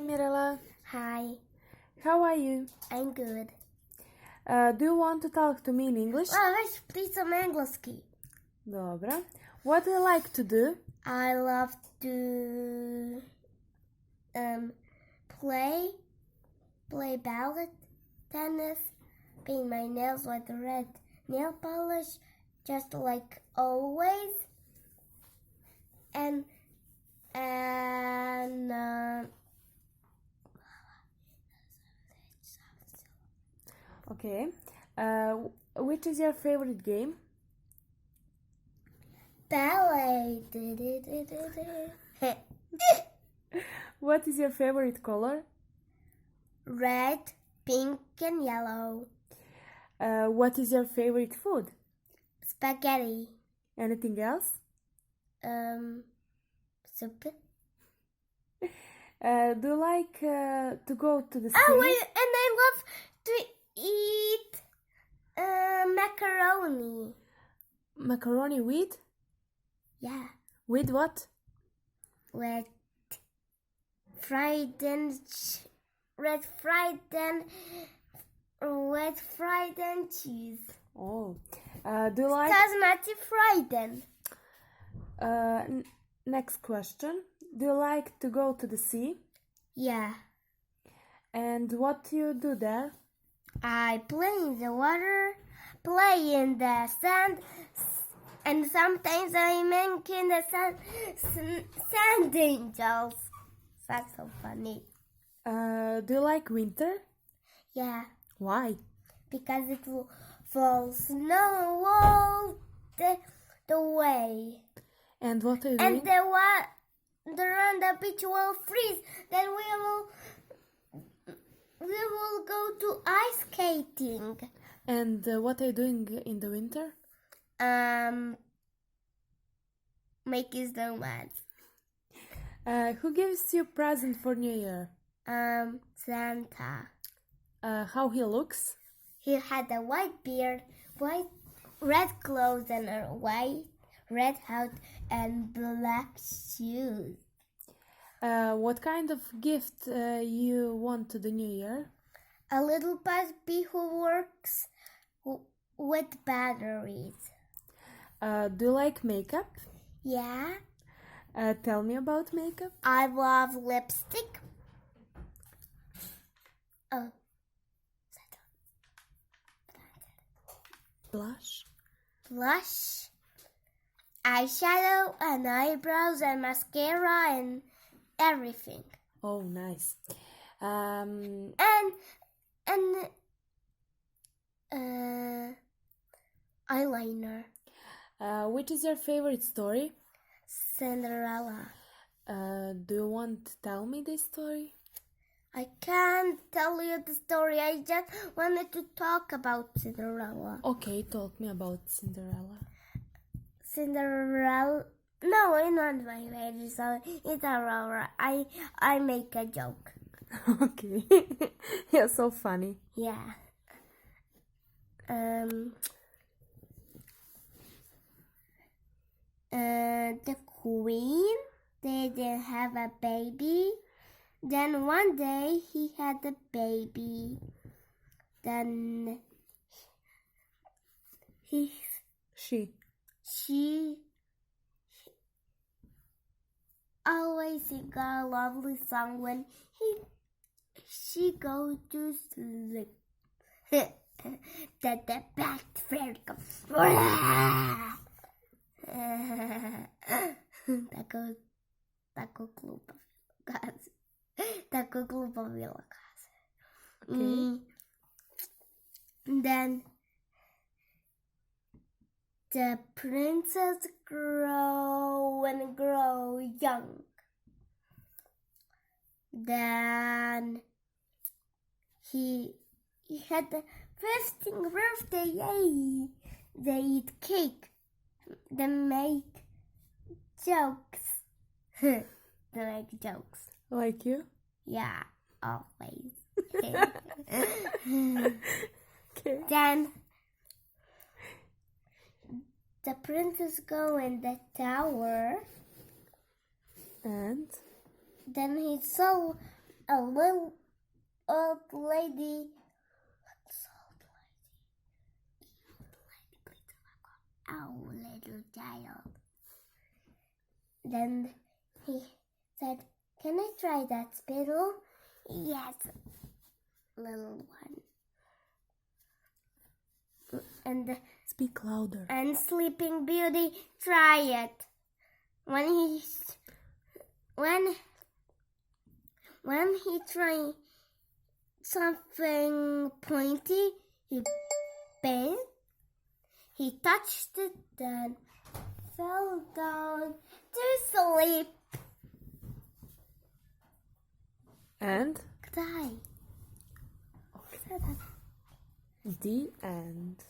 Mirela. Hi, How are you? I'm good. Do you want to talk to me in English? Let's play some engleski. Dobro. What do you like to do? I love to play ballad, tennis, paint my nails with red nail polish, just like always, and Okay. Which is your favorite game? ballet. What is your favorite color? Red, pink, and yellow. What is your favorite food? Spaghetti. Anything else? Soup. Do you like to go to the sea? Oh, and I love to eat macaroni. Macaroni with? Yeah, With what? with fried and red fried and cheese. Oh. Do you like... Tasmati fried. Next question. Do you like to go to the sea? Yeah, And what do you do there? I play in the water, play in the sand, and sometimes I make in the sand angels. That's so funny. Do you like winter? Yeah, Why? because it will fall snow all the way. And what are you And doing? on the beach will freeze. Then we will go to ice skating. And what are you doing in the winter? Making snowman. Who gives you present for New Year? Santa. How he looks? He had a white beard, red clothes, and a red hat and black shoes. What kind of gift you want to the New Year? A little puppy who works with batteries. Do you like makeup? Yeah, Tell me about makeup. I love lipstick. Oh, blush, eyeshadow, and eyebrows, and mascara, and everything. Oh, nice. And eyeliner. Which is your favorite story? Cinderella. Do you want to tell me this story? I can't tell you the story. I just wanted to talk about Cinderella. Okay, talk me about Cinderella. Cinderella. No, it's not my favorite story. It's Aurora. I make a joke. Okay. You're so funny. Yeah. The queen didn't have a baby. Then one day he had a baby. Then she always sing a lovely song when she goes to sleep. That the bad fairy comes. Tako glupo bilo kaže. Okay. Then the princess grow young. Then he had the 15th birthday. Yay! They eat cake. They make jokes. They make jokes. Like you? Yeah, always. Okay. Then the princess go in the tower. And? Then he saw a little old lady. What's old lady? Oh, little child. Then he said, "Can I try that spittle?" "Yes, little one." And Speak louder. and Sleeping Beauty try it. When he tried something pointy, he bent, he touched it, then fell down to sleep. And Cry. the end.